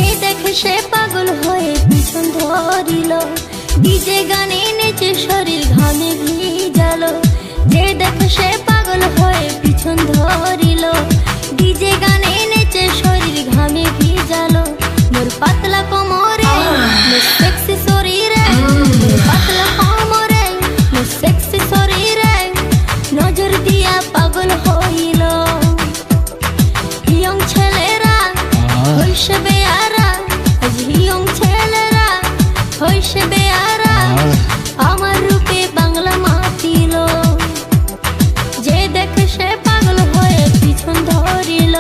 এ দেখে সে পাগল হয়ে পিছন ধরিল, ডিজে গানে নেচে শরীর ঘামে ভিজালো। যে দেখে সে পাগল হয়ে পিছন ধরিল, ডিজে গানে নেচে শরীর ঘামে ভিজালো। মোর পাতলা কোমরে মোর সেক্সি শরীরে, মোর পাতলা কোমরে মোর সেক্সি শরীরে নজর দিয়া পাগল হইল। ইয়ং ছেলেরা হইছে বেয়ারা, ইয়ং ছেলেরা হইছে বেয়ারা, আমার রূপে বাংলা মাতিল। যে দেখে সে পাগল হয়ে পিছন ধরিল,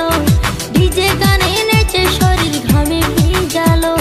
ডিজে গানে নেচে শরীর ঘামে ভিজালো।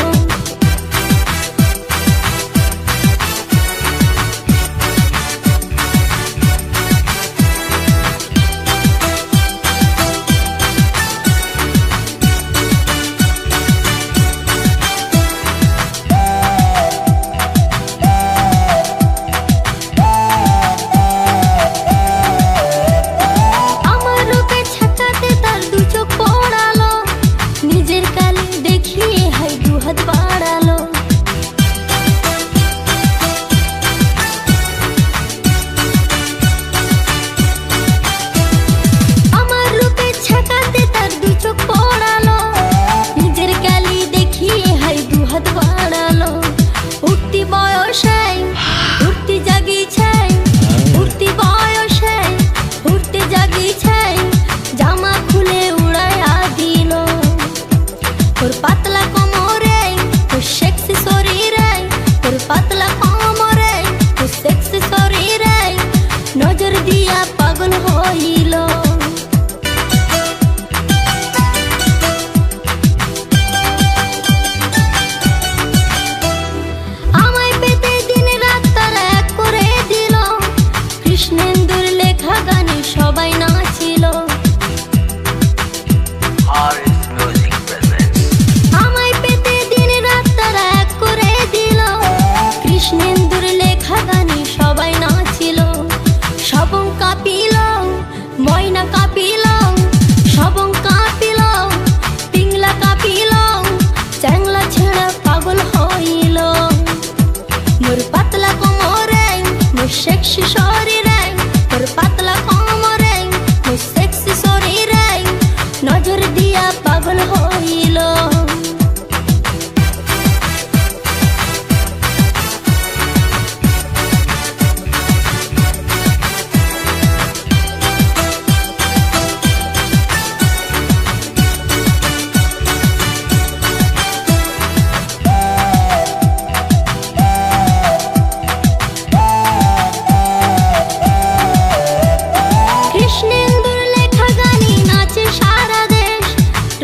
নজর দিয়া পাগল হইল। আমায় পেতে দিন রাত তারা এক করে দিল, কৃষ্ণেন্দুর লেখা গানে সবাই নাচিল। আমায় পেতে দিন রাত তারা এক করে দিল, কৃষ্ণেন্দুর লেখা গানে সবাই নাচিল। সবং কাঁপিল ময়না কাঁপিল, সবং কাঁপিল পিংলা কাঁপিল, চ্যাংলা ছেড়া পাগল হইল। মোর পাতলা কোমরে মোর সেক্সি শরীরে, মোর পাতলা কোমরে মোর সেক্সি শরীরে নজর দিয়া পাগল হইল।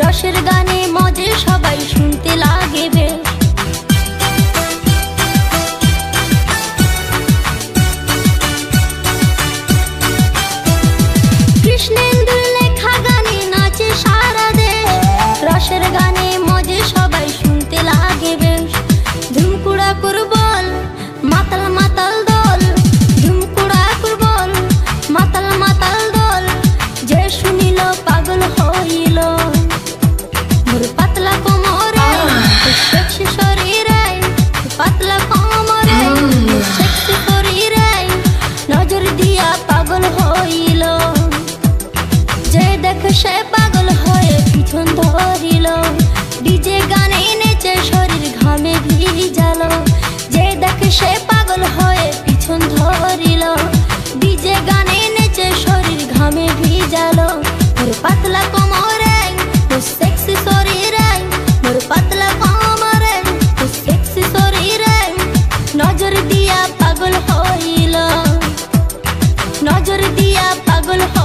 রসের গানে মজে সবাই শুনতে লাগে বেশ। কৃষ্ণেন্দুর লেখা গানে নাচে সারা দেশ, রসের গানে মজে সবাই শুনতে লাগে বেশ। ধুমকুড়া কুরবল মাতাল মাতাল দল, ধুমকুড়া কুরবল মাতাল মাতাল দল, যে শুনিল পাগল হইল। মোর পাতলা কোমরে সেক্সি শরীরে, পাতলা কোমরে সেক্সি শরীরে নজর দিয়া পাগল হইল। যে দেখে সে পাগল হয়ে পিছন ধরিল, ডিজে গানে নেচে শরীর ঘামে ভিজালো। যে দেখে সে পাগল হয়ে পিছন ধরিল, ডিজে গানে নেচে শরীর ঘামে ভিজালো। মোর পাতলা কোমরে সেক্সি শরীরে, মোর পাতলা কোমরে সেক্সি শরীরে নজর দিয়া পাগল হইল, নজর দিয়া পাগল হইল।